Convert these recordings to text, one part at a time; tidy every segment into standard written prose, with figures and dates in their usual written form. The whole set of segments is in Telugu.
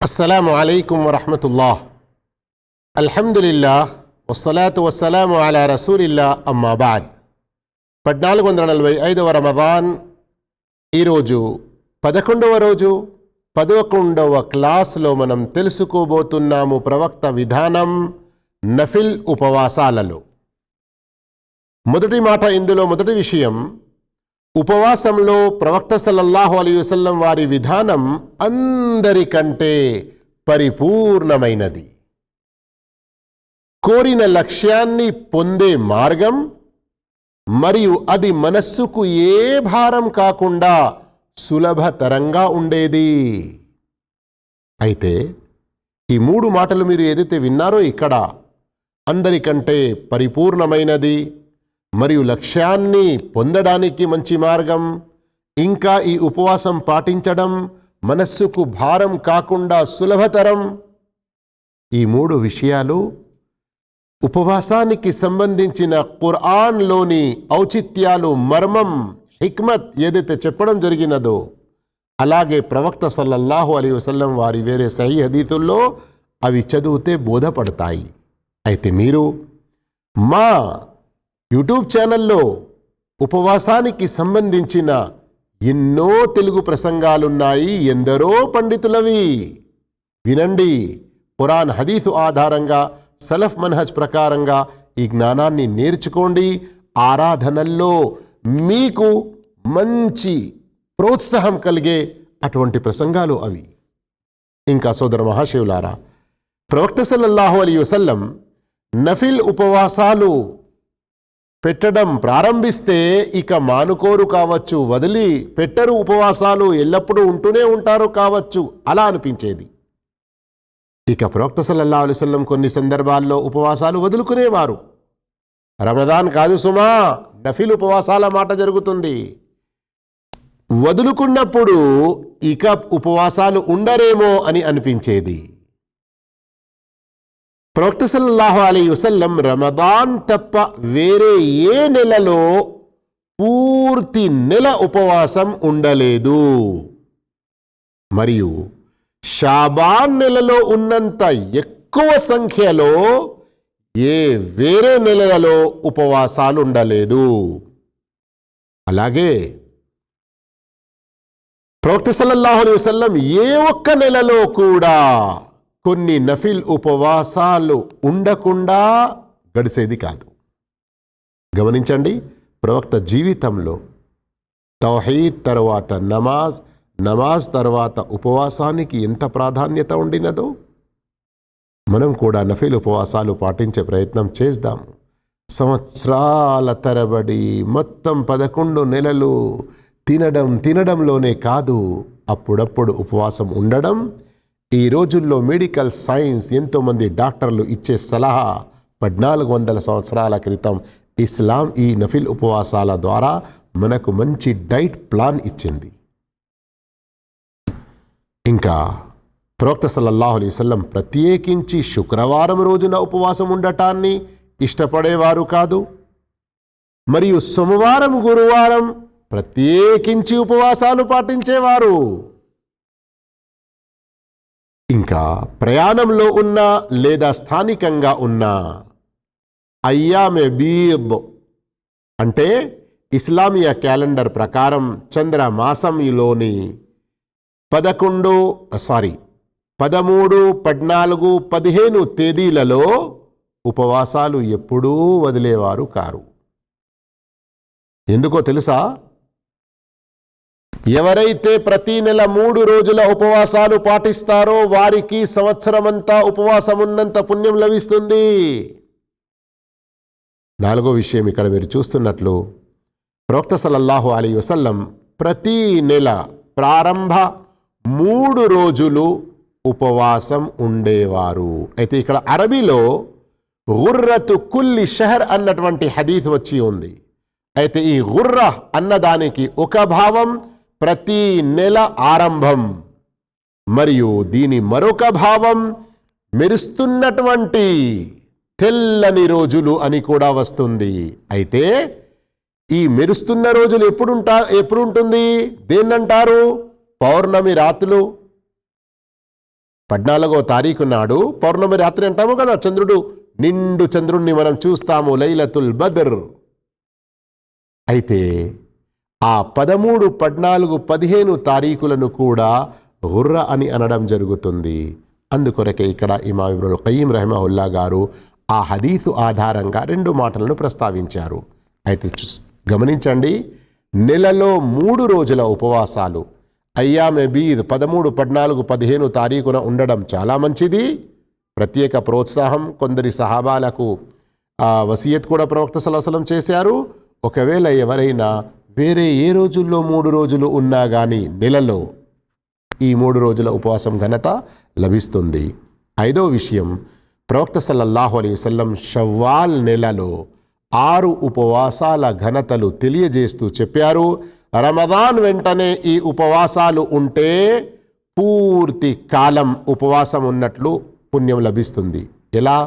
అస్సలాము అలైకుం వరహమతుల్లాహ్. అల్హమ్దులిల్లాహ్ వస్సలాతు వస్సలాము అలా రసూలిల్లా అమ్మా బాద్. 1445వ రమదాన్ ఈరోజు 11వ రోజు 11వ క్లాసులో మనం తెలుసుకోబోతున్నాము ప్రవక్త విధానం నఫిల్ ఉపవాసాలలో. మొదటి మాట, ఇందులో మొదటి విషయం, ఉపవాసంలో ప్రవక్త సల్లల్లాహు అలైహి వసల్లం వారి విధానం అందరికంటే పరిపూర్ణమైనది. కోరిన లక్ష్యాన్ని పొందే మార్గం మరియు అది మనస్సుకు ఏ భారం కాకుండా సులభతరంగా ఉండేది. అయితే ఈ మూడు మాటలు మీరు ఏదైతే విన్నారో ఇక్కడ, అందరికంటే పరిపూర్ణమైనది మరియు లక్ష్యాన్ని పొందడానికి మంచి మార్గం, ఇంకా ఈ ఉపవాసం పాటించడం మనస్సుకు భారం కాకుండా సులభతరం, ఈ మూడు విషయాలు ఉపవాసానికి సంబంధించిన ఖురాన్లోని ఔచిత్యాలు, మర్మం, హిక్మత్ ఏదైతే చెప్పడం జరిగినదో, అలాగే ప్రవక్త సల్లల్లాహు అలైహి వసల్లం వారి వేరే సహీ హదీతుల్లో అవి చదివితే బోధపడతాయి. అయితే మీరు మా యూట్యూబ్ ఛానల్లో ఉపవాసానికి సంబంధించిన ఎన్నో తెలుగు ప్రసంగాలున్నాయి, ఎందరో పండితులవి. వినండి. ఖురాన్ హదీసు ఆధారంగా సలఫ్ మన్హజ్ ప్రకారంగా ఈ జ్ఞానాన్ని నేర్చుకోండి. ఆరాధనల్లో మీకు మంచి ప్రోత్సాహం కలిగే అటువంటి ప్రసంగాలు అవి. ఇంకా సోదర మహాశివులారా, ప్రవక్త సల్లల్లాహు అలైహి వసల్లం నఫిల్ ఉపవాసాలు పెట్టడం ప్రారంభిస్తే ఇక మానుకోరు కావచ్చు, వదిలి పెట్టరు, ఉపవాసాలు ఎల్లప్పుడూ ఉంటూనే ఉంటారు కావచ్చు, అలా అనిపించేది. ఇక ప్రవక్త సల్లల్లాహు అలైహి వసల్లం కొన్ని సందర్భాల్లో ఉపవాసాలు వదులుకునేవారు. రమదాన్ కాదు సుమా, నఫిల్ ఉపవాసాల మాట జరుగుతుంది. వదులుకున్నప్పుడు ఇక ఉపవాసాలు ఉండరేమో అని అనిపించేది. ప్రవక్త సల్లల్లాహు అలైహి వసల్లం రమదాన్ తప్ప వేరే ఏ నెలలో పూర్తి నెల ఉపవాసం ఉండలేదు. మరియు షాబాన్ నెలలో ఉన్నంత ఎక్కువ సంఖ్యలో ఏ వేరే నెలలో ఉపవాసాలు ఉండలేదు. అలాగే ప్రవక్త సల్లల్లాహు అలైహి వసల్లం ఏ ఒక్క నెలలో కూడా కొన్ని నఫిల్ ఉపవాసాలు ఉండకుండా గడిసేది కాదు. గమనించండి, ప్రవక్త జీవితంలో తౌహీద్ తర్వాత నమాజ్, నమాజ్ తర్వాత ఉపవాసానికి ఎంత ప్రాధాన్యత ఉండినదో మనం కూడా నఫిల్ ఉపవాసాలు పాటించే ప్రయత్నం చేద్దాం. సంవత్సరాల తరబడి మొత్తం 11 నెలలు తినడంలోనే కాదు, అప్పుడప్పుడు ఉపవాసం ఉండడం. ఈ రోజుల్లో మెడికల్ సైన్స్ ఎంతోమంది డాక్టర్లు ఇచ్చే సలహా 1400 సంవత్సరాల క్రితం ఇస్లాం ఈ నఫిల్ ఉపవాసాల ద్వారా మనకు మంచి డైట్ ప్లాన్ ఇచ్చింది. ఇంకా ప్రవక్త సల్లల్లాహు అలైహి వసల్లం ప్రత్యేకించి శుక్రవారం రోజున ఉపవాసం ఉండటాన్ని ఇష్టపడేవారు కాదు. మరియు సోమవారం, గురువారం ప్రత్యేకించి ఉపవాసాలు పాటించేవారు. ఇంకా ప్రయాణంలో ఉన్న లేదా స్థానికంగా ఉన్న అయ్యామె బీద్ అంటే ఇస్లామియా క్యాలెండర్ ప్రకారం చంద్రమాసంలోని 13, 14, 15 తేదీలలో ఉపవాసాలు ఎప్పుడూ వదిలేవారు కారు. ఎందుకో తెలుసా? ఎవరైతే ప్రతి నెల 3 రోజుల ఉపవాసాలు పాటిస్తారో వారికి సంవత్సరమంతా ఉపవాసం ఉన్నంత పుణ్యం లభిస్తుంది. 4వ విషయం, ఇక్కడ మీరు చూస్తున్నట్లు ప్రవక్త సల్లల్లాహు అలైహి వసల్లం ప్రతి నెల ప్రారంభ 3 రోజులు ఉపవాసం ఉండేవారు. అయితే ఇక్కడ అరబీలో గుర్రతు కుల్లి షహర్ అన్నటువంటి హదీత్ వచ్చి ఉంది. అయితే ఈ గుర్ర అన్నదానికి ఒక భావం ప్రతి నెల ఆరంభం, మరియు దీని మరొక భావం మెరుస్తున్నటువంటి తెల్లని రోజులు అని కూడా వస్తుంది. అయితే ఈ మెరుస్తున్న రోజులు ఎప్పుడు ఉంటుంది? దేన్నంటారు? పౌర్ణమి రాత్రులు, 14వ తారీఖు నాడు పౌర్ణమి రాత్రి అంటాము కదా, చంద్రుడు నిండు చంద్రుణ్ణి మనం చూస్తాము, లైలతుల్ బద్ర్. అయితే ఆ 13, 14, 15 తారీఖులను కూడా గుర్ర అని అనడం జరుగుతుంది. అందుకొరకే ఇక్కడ ఇమామ్ ఇబ్నుల్ ఖయ్యిమ్ రహిమహుల్లా గారు ఆ హదీసు ఆధారంగా 2 మాటలను ప్రస్తావించారు. అయితే గమనించండి, నెలలో 3 రోజుల ఉపవాసాలు అయ్యామె బీద్ 13, 14, 15 తారీఖున ఉండడం చాలా మంచిది. ప్రత్యేక ప్రోత్సాహం. కొందరి సహాబాలకు వసియత్ కూడా ప్రవక్త సల్లల్లాహు అలైహి వసల్లం చేశారు. ఒకవేళ ఎవరైనా వేరే ఏ రోజుల్లో 3 రోజులు ఉన్నా కానీ నెలలో ఈ 3 రోజుల ఉపవాసం ఘనత లభిస్తుంది. 5వ విషయం, ప్రవక్త సల్లల్లాహు అలైహి వసల్లం షవ్వాల్ నెలలో 6 ఉపవాసాల ఘనతలు తెలియజేస్తూ చెప్పారు. రమదాన్ వెంటనే ఈ ఉపవాసాలు ఉంటే పూర్తి కాలం ఉపవాసం ఉన్నట్లు పుణ్యం లభిస్తుంది. ఎలా?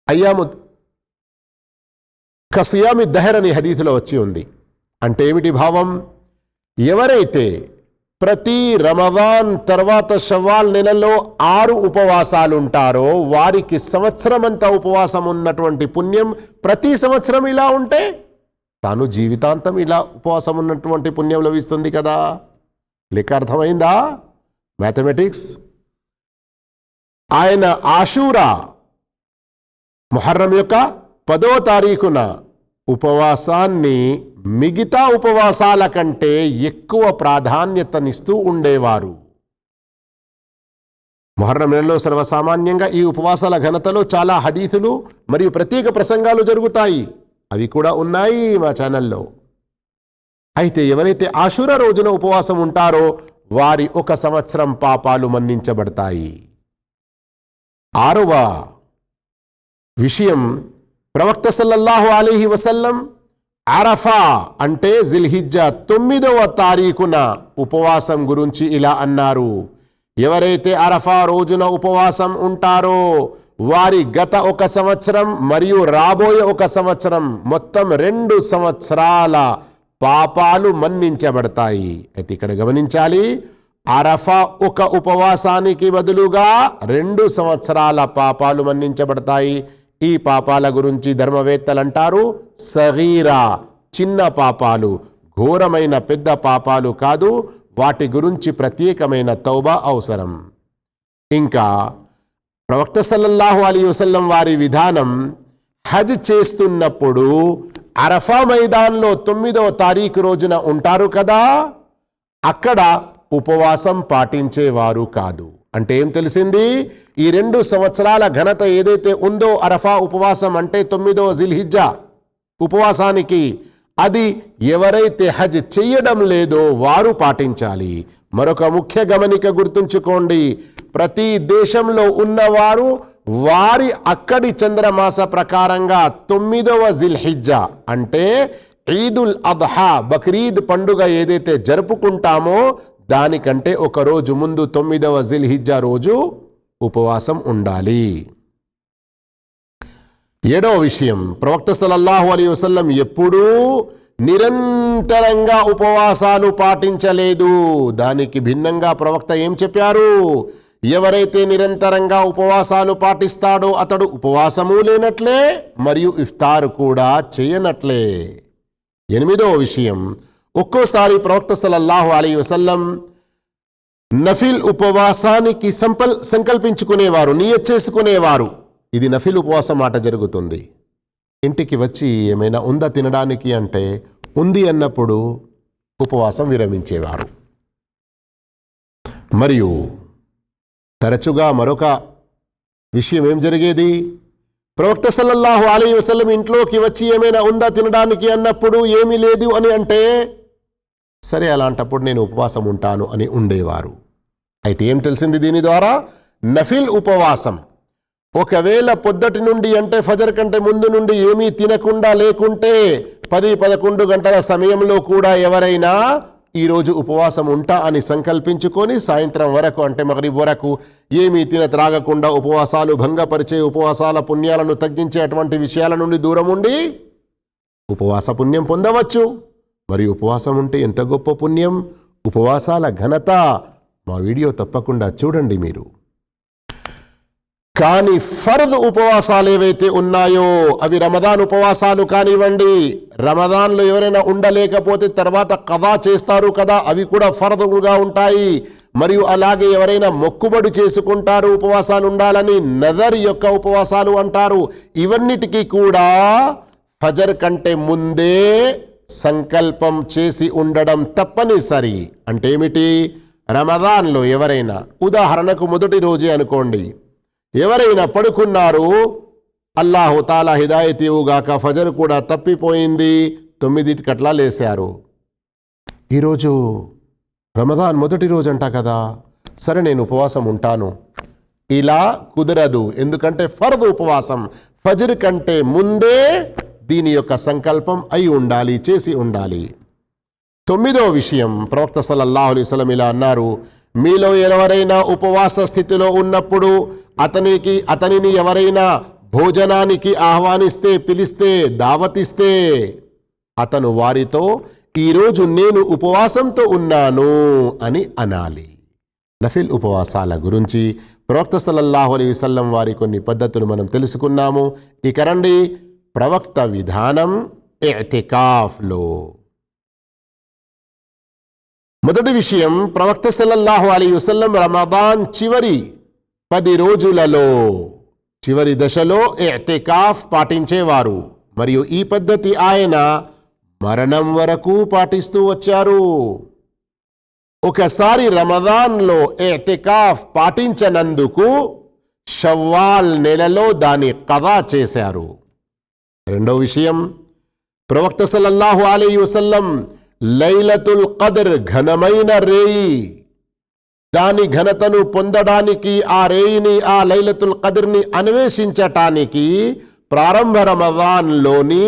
అయ్యాము కసియామి దహర్ అని హదీసులో వచ్చి ఉంది. అంటే ఏమిటి భావం? ఎవరైతే ప్రతి రమదాన్ తర్వాత షవ్వాల్ నెలలో 6 ఉపవాసాలు ఉంటారో వారికి సంవత్సరమంతా ఉపవాసం ఉన్నటువంటి పుణ్యం. ప్రతి సంవత్సరం ఇలా ఉంటే తాను జీవితాంతం ఇలా ఉపవాసం ఉన్నటువంటి పుణ్యం లభిస్తుంది కదా. లెక్క అర్థమైందా? మ్యాథమెటిక్స్. ఆయన ఆషూరా ముహర్రం యొక్క 10వ తారీఖున ఉపవాసాన్ని మిగతా ఉపవాసాల కంటే ఎక్కువ ప్రాధాన్యతనిస్తూ ఉండేవారు. ముహర్రం నెలలో సర్వసామాన్యంగా ఈ ఉపవాసాల ఘనతలో చాలా హదీసులు మరియు ప్రత్యేక ప్రసంగాలు జరుగుతాయి. అవి కూడా ఉన్నాయి మా ఛానల్లో. అయితే ఎవరైతే ఆషూరా రోజున ఉపవాసం ఉంటారో వారి 1 సంవత్సరం పాపాలు మన్నించబడతాయి. 6వ విషయం, ప్రవక్త సల్లల్లాహు అలైహి వసల్లం అరఫా అంటే జిల్హిజ్జా 9వ తారీఖున ఉపవాసం గురించి ఇలా అన్నారు. ఎవరైతే అరఫా రోజున ఉపవాసం ఉంటారో వారి గత 1 సంవత్సరం మరియు రాబోయే 1 సంవత్సరం మొత్తం 2 సంవత్సరాల పాపాలు మన్నించబడతాయి. అయితే ఇక్కడ గమనించాలి, అరఫా 1 ఉపవాసానికి బదులుగా 2 సంవత్సరాల పాపాలు మన్నించబడతాయి. ఈ పాపాల గురించి ధర్మవేత్తలు అంటారు సగీరా, చిన్న పాపాలు, ఘోరమైన పెద్ద పాపాలు కాదు. వాటి గురించి ప్రత్యేకమైన తౌబా అవసరం. ఇంకా ప్రవక్త సల్లల్లాహు అలైహి వసల్లం వారి విధానం, హజ్ చేస్తున్నప్పుడు అరఫా మైదాన్లో 9వ తారీఖు రోజున ఉంటారు కదా, అక్కడ ఉపవాసం పాటించేవారు కాదు. అంటే ఏం తెలిసింది? ఈ 2 సంవత్సరాల ఘనత ఏదైతే ఉందో అరఫా ఉపవాసం అంటే 9వ జిల్హిజ్జా ఉపవాసానికి, అది ఎవరైతే హజ్ చెయ్యడం లేదో వారు పాటించాలి. మరొక ముఖ్య గమనిక గుర్తుంచుకోండి, ప్రతి దేశంలో ఉన్నవారు వారి అక్కడి చంద్రమాస ప్రకారంగా 9వ జిల్హిజ్జా అంటే ఈదుల్ అద్హా బక్రీద్ పండుగ ఏదైతే జరుపుకుంటామో దానికంటే 1 రోజు ముందు 9వ జిల్హిజ్జా రోజు ఉపవాసం ఉండాలి. 7వ విషయం, ప్రవక్త సల్లల్లాహు అలైహి వసల్లం ఎప్పుడూ నిరంతరంగా ఉపవాసాలు పాటించలేదు. దానికి భిన్నంగా ప్రవక్త ఏం చెప్పారు? ఎవరైతే నిరంతరంగా ఉపవాసాలు పాటిస్తాడో అతడు ఉపవాసము లేనట్లే మరియు ఇఫ్తార్ కూడా చేయనట్లే. 8వ విషయం, ఒక్కోసారి ప్రవక్త సల్లల్లాహు అలైహి వసల్లం నఫిల్ ఉపవాసానికి సంకల్పించుకునేవారు, నియత్ చేసుకునేవారు. ఇది నఫిల్ ఉపవాసం మాట జరుగుతుంది. ఇంటికి వచ్చి ఏమైనా ఉందా తినడానికి అంటే ఉంది అన్నప్పుడు ఉపవాసం విరమించేవారు. మరియు తరచుగా మరొక విషయం ఏం జరిగేది? ప్రవక్త సల్లల్లాహు అలైహి వసల్లం ఇంట్లోకి వచ్చి ఏమైనా ఉందా తినడానికి అన్నప్పుడు ఏమీ లేదు అని అంటే సరే అలాంటప్పుడు నేను ఉపవాసం ఉంటాను అని ఉండేవారు. అయితే ఏం తెలిసింది దీని ద్వారా? నఫిల్ ఉపవాసం ఒకవేళ పొద్దటి నుండి అంటే ఫజర్ కంటే ముందు నుండి ఏమీ తినకుండా లేకుంటే 10-11 గంటల సమయంలో కూడా ఎవరైనా ఈరోజు ఉపవాసం ఉంటా అని సంకల్పించుకొని సాయంత్రం వరకు అంటే మగ్రిబ్ వరకు ఏమీ త్రాగకుండా ఉపవాసాలు భంగపరిచే, ఉపవాసాల పుణ్యాలను తగ్గించే అటువంటి విషయాల నుండి దూరం ఉండి ఉపవాస పుణ్యం పొందవచ్చు. మరి ఉపవాసం ఉంటే ఎంత గొప్ప పుణ్యం! ఉపవాసాల ఘనత మా వీడియో తప్పకుండా చూడండి మీరు. కానీ ఫర్ద్ ఉపవాసాలు ఏవైతే ఉన్నాయో అవి రమదాన్ ఉపవాసాలు కానివ్వండి, రమదాన్లో ఎవరైనా ఉండలేకపోతే తర్వాత కదా చేస్తారు కదా, అవి కూడా ఫర్దుగా ఉంటాయి. మరియు అలాగే ఎవరైనా మొక్కుబడి చేసుకుంటారు ఉపవాసాలు ఉండాలని, నజర్ యొక్క ఉపవాసాలు అంటారు. ఇవన్నిటికీ కూడా ఫజర్ కంటే ముందే సంకల్పం చేసి ఉండడం తప్పనిసరి. అంటే ఏమిటి? రమదాన్లో ఎవరైనా, ఉదాహరణకు మొదటి రోజే అనుకోండి, ఎవరైనా పడుకున్నారు, అల్లాహు తాలా హిదాయత్ ఇవ్వుగాక, ఫజర్ కూడా తప్పిపోయింది, 9 లేశారు. ఈరోజు రమదాన్ మొదటి రోజు అంట కదా, సరే నేను ఉపవాసం ఉంటాను. ఇలా కుదరదు. ఎందుకంటే ఫర్ద్ ఉపవాసం ఫజర్ కంటే ముందే దీని యొక్క సంకల్పం అయి ఉండాలి, చేసి ఉండాలి. 9వ విషయం, ప్రవక్త సల్లల్లాహు అలైహి వసల్లం ఇలా అన్నారు, మీలో ఎవరైనా ఉపవాస స్థితిలో ఉన్నప్పుడు అతనిని ఎవరైనా భోజనానికి ఆహ్వానిస్తే, పిలిస్తే, దావతిస్తే, అతను వారితో ఈరోజు నేను ఉపవాసంతో ఉన్నాను అని అనాలి. నఫిల్ ఉపవాసాల గురించి ప్రవక్త సల్లల్లాహు అలైహి వసల్లం వారి కొన్ని పద్ధతులు మనం తెలుసుకున్నాము. ఇక రండి ప్రవక్త విధానం ఇతికాఫ్లో. మొదటి విషయం, ప్రవక్త సల్లల్లాహు అలైహి వసల్లం రమదాన్ చివరి 10 రోజులలో చివరి దశలో ఇతికాఫ్ పాటించేవారు. మరియు ఈ పద్ధతి ఆయన మరణం వరకు పాటిస్తూ వచ్చారు. ఒకసారి రమదాన్లో ఇతికాఫ్ పాటించనందుకు షవ్వాల్ నెలలో దాన్ని ఖదా చేశారు. రెండో విషయం, ప్రవక్త సల్లల్లాహు అలైహి వసల్లం లైలతుల్ ఖద్ర్ ఘనమైన రేయి, దాని ఘనతను పొందడానికి ఆ రేయిని, ఆ లైలతుల్ ఖద్ర్ని అన్వేషించటానికి ప్రారంభ రమదాన్లోని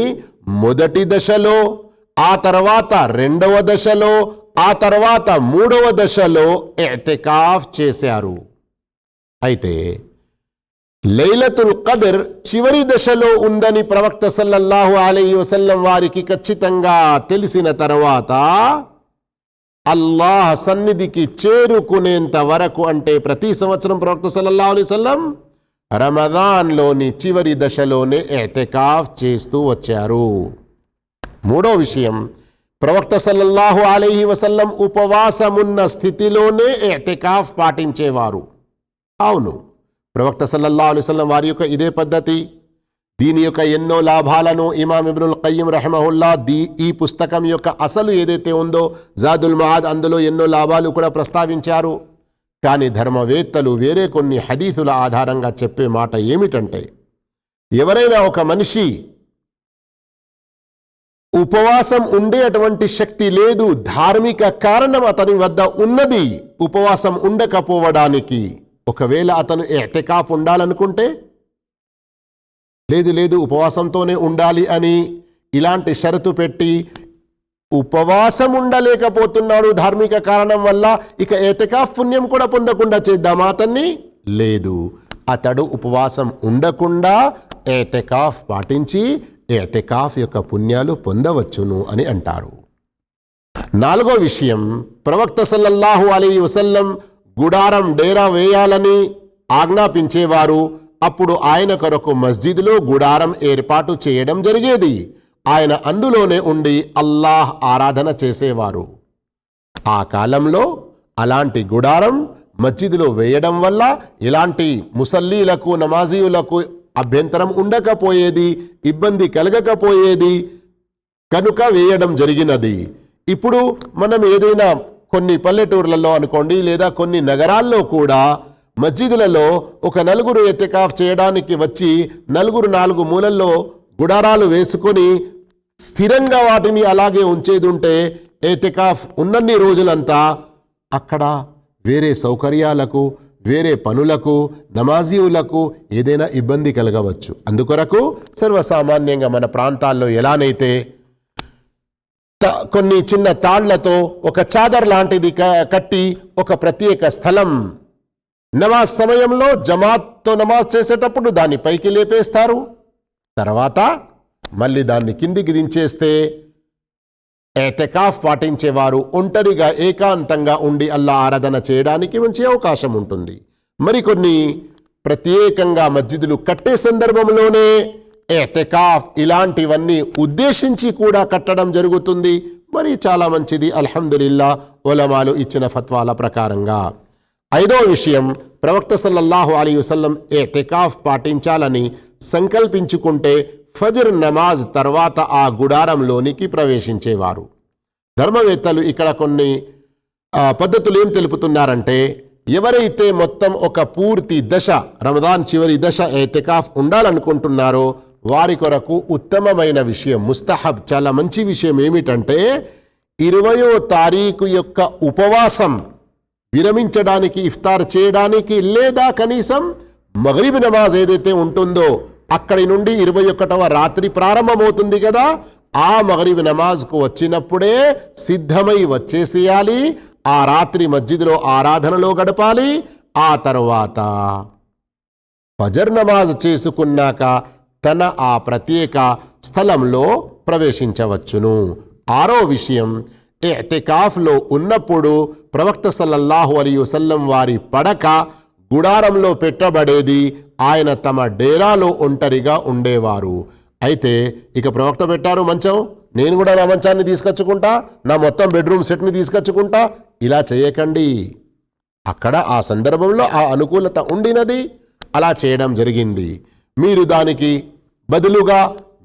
మొదటి దశలో, ఆ తర్వాత 2వ దశలో, ఆ తర్వాత 3వ దశలో ఇతికాఫ్ చేశారు. అయితే లైలతుల్ ఖద్ర్ చివరి దశలో ఉందని ప్రవక్త సల్లల్లాహు అలైహి వసల్లం వారికి ఖచ్చితంగా తెలిసిన తర్వాత అల్లాహ్ సన్నిధికి చేరుకునేంత వరకు, అంటే ప్రతి సంవత్సరం ప్రవక్త సల్లల్లాహు అలైహి వసల్లం రమదాన్లోని చివరి దశలోనే ఇతికాఫ్ చేస్తూ వచ్చారు. మూడో విషయం, ప్రవక్త సల్లల్లాహు అలైహి వసల్లం ఉపవాసమున్న స్థితిలోనే ఇతికాఫ్ పాటించేవారు. అవును, ప్రవక్త సల్లల్లాహు అలైహి వసల్లం వారి యొక్క ఇదే పద్ధతి. దీని యొక్క ఎన్నో లాభాలను ఇమాం ఇబ్నుల్ ఖయ్యిం రహిమహుల్లా ఈ పుస్తకం యొక్క అసలు ఏదైతే ఉందో జాదుల్ మఆద్, అందులో ఎన్నో లాభాలు కూడా ప్రస్తావించారు. కానీ ధర్మవేత్తలు వేరే కొన్ని హదీసుల ఆధారంగా చెప్పే మాట ఏమిటంటే, ఎవరైనా ఒక మనిషి ఉపవాసం ఉండేటువంటి శక్తి లేదు, ధార్మిక కారణం అతని వద్ద ఉన్నది ఉపవాసం ఉండకపోవడానికి, ఒకవేళ అతను ఇతికాఫ్ ఉండాలనుకుంటే, లేదు ఉపవాసంతోనే ఉండాలి అని ఇలాంటి షరతు పెట్టి ఉపవాసం ఉండలేకపోతున్నాడు ధార్మిక కారణం వల్ల, ఇక ఇతికాఫ్ పుణ్యం కూడా పొందకుండా చేద్దామా అతన్ని? లేదు, అతడు ఉపవాసం ఉండకుండా ఇతికాఫ్ పాటించి ఇతికాఫ్ యొక్క పుణ్యాలు పొందవచ్చును అని అంటారు. 4వ విషయం, ప్రవక్త సల్లల్లాహు అలైహి వసల్లం గుడారం డేరా వేయాలని ఆజ్ఞాపించేవారు. అప్పుడు ఆయన కొరకు మస్జిద్లో గుడారం ఏర్పాటు చేయడం జరిగేది. ఆయన అందులోనే ఉండి అల్లాహ్ ఆరాధన చేసేవారు. ఆ కాలంలో అలాంటి గుడారం మస్జిద్లో వేయడం వల్ల ఇలాంటి ముసల్లీలకు, నమాజీయులకు అభ్యంతరం ఉండకపోయేది, ఇబ్బంది కలగకపోయేది కనుక వేయడం జరిగినది. ఇప్పుడు మనం ఏదైనా కొన్ని పల్లెటూర్లలో అనుకోండి, లేదా కొన్ని నగరాల్లో కూడా మస్జిదులలో ఒక 4 ఇతికాఫ్ చేయడానికి వచ్చి 4 మూలల్లో గుడారాలు వేసుకొని స్థిరంగా వాటిని అలాగే ఉంచేది ఉంటే, ఇతికాఫ్ ఉన్నన్ని రోజులంతా అక్కడ వేరే సౌకర్యాలకు, వేరే పనులకు, నమాజీవులకు ఏదైనా ఇబ్బంది కలగవచ్చు. అందుకొరకు సర్వసామాన్యంగా మన ప్రాంతాల్లో ఎలానైతే కొన్ని చిన్న తాళ్లతో ఒక చాదర్ లాంటిది కట్టి ఒక ప్రత్యేక స్థలం, నమాజ్ సమయంలో జమాత్తో నమాజ్ చేసేటప్పుడు దాన్ని పైకి లేపేస్తారు, తర్వాత మళ్ళీ దాన్ని కిందికి దించేస్తే ఎతికాఫ్ పాటించేవారు ఒంటరిగా ఏకాంతంగా ఉండి అల్లా ఆరాధన చేయడానికి మంచి అవకాశం ఉంటుంది. మరికొన్ని ప్రత్యేకంగా మస్జిదులు కట్టే సందర్భంలోనే ఎతికాఫ్ ఇలాంటివన్నీ ఉద్దేశించి కూడా కట్టడం జరుగుతుంది. మరి చాలా మంచిది, అల్హమ్దులిల్లా, ఉలమాలు ఇచ్చిన ఫత్వాల ప్రకారంగా. ఐదో విషయం, ప్రవక్త సల్లల్లాహు అలైహి వసల్లం ఎతికాఫ్ పాటించాలని సంకల్పించుకుంటే ఫజ్ర్ నమాజ్ తర్వాత ఆ గుడారంలోనికి ప్రవేశించేవారు. ధర్మవేత్తలు ఇక్కడ కొన్ని పద్ధతులు ఏం తెలుపుతున్నారంటే, ఎవరైతే మొత్తం ఒక పూర్తి దశ, రమదాన్ చివరి దశ ఎతికాఫ్ ఉండాలనుకుంటున్నారో వారి కొరకు ఉత్తమమైన విషయం, ముస్తహబ్, చాలా మంచి విషయం ఏమిటంటే 20వ తారీఖు యొక్క ఉపవాసం విరమించడానికి, ఇఫ్తార్ చేయడానికి, లేదా కనీసం మగ్రిబ్ నమాజ్ ఏదైతే ఉంటుందో అక్కడి నుండి 21వ రాత్రి ప్రారంభమవుతుంది కదా, ఆ మగ్రిబ్ నమాజ్కు వచ్చినప్పుడే సిద్ధమై వచ్చేసేయాలి. ఆ రాత్రి మస్జిద్లో ఆరాధనలో గడపాలి. ఆ తర్వాత ఫజర్ నమాజ్ చేసుకున్నాక తన ఆ ప్రత్యేక స్థలంలో ప్రవేశించవచ్చును. ఆరో విషయం, ఇతికాఫ్లో ఉన్నప్పుడు ప్రవక్త సల్లల్లాహు అలైహి వసల్లం వారి పడక గుడారంలో పెట్టబడేది. ఆయన తమ డేరాలో ఒంటరిగా ఉండేవారు. అయితే ఇక ప్రవక్త పెట్టారు మంచం, నేను కూడా నా మంచాన్ని తీసుకొచ్చుకుంటా, నా మొత్తం బెడ్రూమ్ సెట్ని తీసుకొచ్చుకుంటా, ఇలా చేయకండి. అక్కడ ఆ సందర్భంలో ఆ అనుకూలత ఉండినది, అలా చేయడం జరిగింది. మీరు దానికి బదులుగా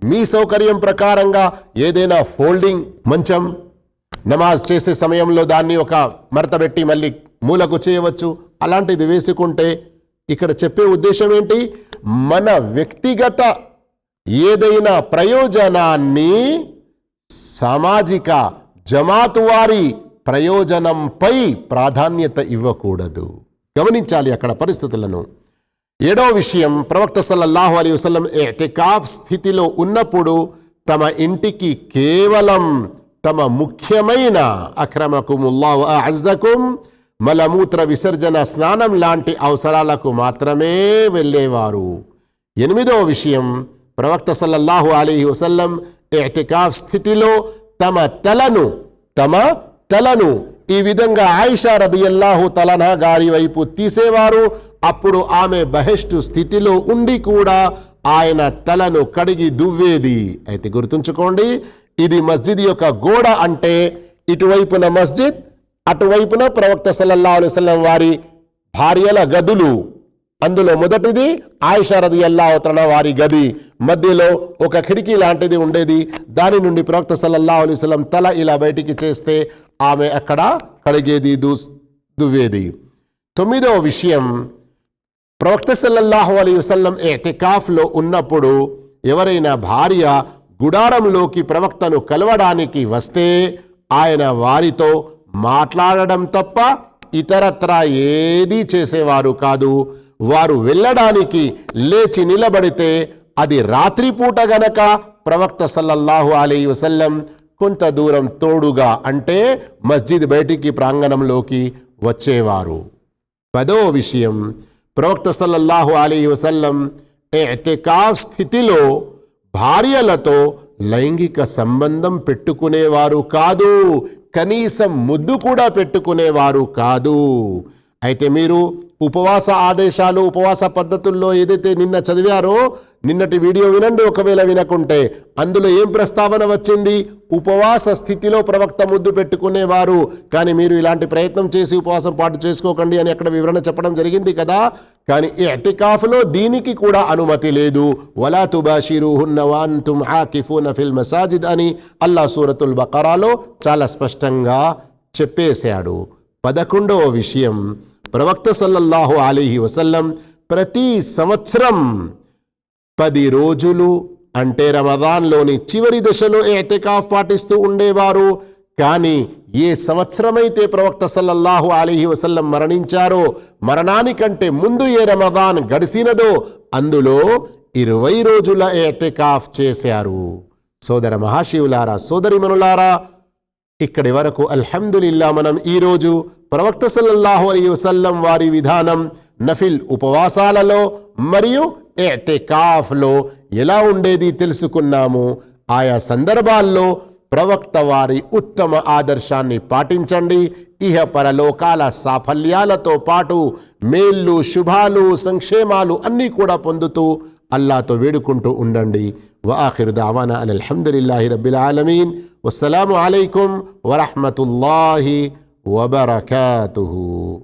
మీ సౌకర్యం ప్రకారంగా ఏదైనా ఫోల్డింగ్ మంచం, నమాజ్ చేసే సమయంలో దాన్ని ఒక మడతబెట్టి మళ్ళీ మూలకు చేయవచ్చు. అలాంటిది వేసుకుంటే, ఇక్కడ చెప్పే ఉద్దేశం ఏంటి, మన వ్యక్తిగత ఏదైనా ప్రయోజనాన్ని సామాజిక జమాతు వారి ప్రయోజనంపై ప్రాధాన్యత ఇవ్వకూడదు. గమనించాలి అక్కడ పరిస్థితులను. ఏడో విషయం, ప్రవక్త సల్లల్లాహు అలైహి వసల్లం ఇతికాఫ్ స్థితిలో ఉన్నప్పుడు తమ ఇంటికి కేవలం తమ ముఖ్యమైన అక్రమకుముల్లాహు అఅజ్జకుం మలమూత్ర విసర్జన, స్నానం లాంటి అవసరాలకు మాత్రమే వెళ్ళేవారు. ఎనిమిదో విషయం, ప్రవక్త సల్లల్లాహు అలైహి వసల్లం ఇతికాఫ్ స్థితిలో తమ తలను ఈ విధంగా ఆయిషా రదియల్లాహు తఆలా గారి వైపు తీసేవారు. అప్పుడు ఆమె బహిష్టు స్థితిలో ఉండి కూడా ఆయన తలను కడిగి దువ్వేది. అయితే గుర్తుంచుకోండి, ఇది మస్జిద్ యొక్క గోడ అంటే ఇటువైపున మస్జిద్, అటువైపున ప్రవక్త సల్లల్లాహు అలైహి వసల్లం వారి భార్యల గదులు. అందులో మొదటిది ఆయిషా రదియల్లాహు తఆలా వారి గది, మధ్యలో ఒక కిటికీ లాంటిది ఉండేది. దాని నుండి ప్రవక్త సల్లల్లాహు అలైహి వసల్లం తల ఇలా బయటికి చేస్తే ఆమె అక్కడ కడిగేది, దువ్వేది. తొమ్మిదవ విషయం, ప్రవక్త సల్లల్లాహు అలైహి వసల్లం ఇతికాఫ్లో ఉన్నప్పుడు ఎవరైనా భార్య గుడారంలోకి ప్రవక్తను కలవడానికి వస్తే ఆయన వారితో మాట్లాడడం తప్ప ఇతరత్రా ఏదీ చేసేవారు కాదు. వారు వెళ్ళడానికి లేచి నిలబడితే అది రాత్రిపూట గనక ప్రవక్త సల్లల్లాహు అలైహి వసల్లం కొంత దూరం తోడుగా అంటే మస్జిద్ బయటికి ప్రాంగణంలోకి వచ్చేవారు. పదో విషయం, ప్రవక్త సల్లల్లాహు అలైహి వసల్లం ఇతికాఫ్ స్థితిలో భార్యలతో లైంగిక సంబంధం పెట్టుకునేవారు కాదు, కనీసం ముద్దు కూడా పెట్టుకునేవారు కాదు. అయితే మీరు ఉపవాస ఆదేశాలు, ఉపవాస పద్ధతుల్లో ఏదైతే నిన్న చదివారో, నిన్నటి వీడియో వినండి ఒకవేళ వినకుంటే. అందులో ఏం ప్రస్తావన వచ్చింది, ఉపవాస స్థితిలో ప్రవక్త ముద్దు పెట్టుకునేవారు, కానీ మీరు ఇలాంటి ప్రయత్నం చేసి ఉపవాసం పాటు చేసుకోకండి అని అక్కడ వివరణ చెప్పడం జరిగింది కదా. కానీ ఇతికాఫ్లో దీనికి కూడా అనుమతి లేదు. వలా తుబాషిరుహున్న వఅంతుమ్ ఆకిఫూన ఫిల్ మసాజిద్ అని అల్లాహ్ సూరతుల్ బకరాలో చాలా స్పష్టంగా చెప్పేశాడు. 11వ విషయం, ప్రవక్త సల్లల్లాహు అలైహి వసల్లం ప్రతి సంవత్సరం 10 రోజులు అంటే రమదాన్లోని చివరి దశలో ఇతికాఫ్ పాటిస్తూ ఉండేవారు. కానీ ఏ సంవత్సరమైతే ప్రవక్త సల్లల్లాహు అలైహి వసల్లం మరణించారో, మరణానికంటే ముందు ఏ రమదాన్ గడిసినదో అందులో 20 రోజుల ఇతికాఫ్ చేశారు. సోదర మహాశివులారా, సోదరిమనులారా, ఇక్కడి వరకు అల్హమ్దులిల్లా మనం ఈరోజు ప్రవక్త సల్లల్లాహు అలైహి వసల్లం వారి విధానం నఫిల్ ఉపవాసాలలో మరియు ఇతికాఫ్లో ఎలా ఉండేది తెలుసుకున్నాము. ఆయా సందర్భాల్లో ప్రవక్త వారి ఉత్తమ ఆదర్శాన్ని పాటించండి. ఇహ పరలోకాల సాఫల్యాలతో పాటు మేళ్ళు, శుభాలు, సంక్షేమాలు అన్నీ కూడా పొందుతూ అల్లాతో వేడుకుంటూ ఉండండి. వఆఖిరు దావానా అనిల్ హమ్దులిల్లాహి రబ్బిల్ ఆలమీన్. వస్సలాము అలైకుం వరహ్మతుల్లాహి వబరకాతుహు.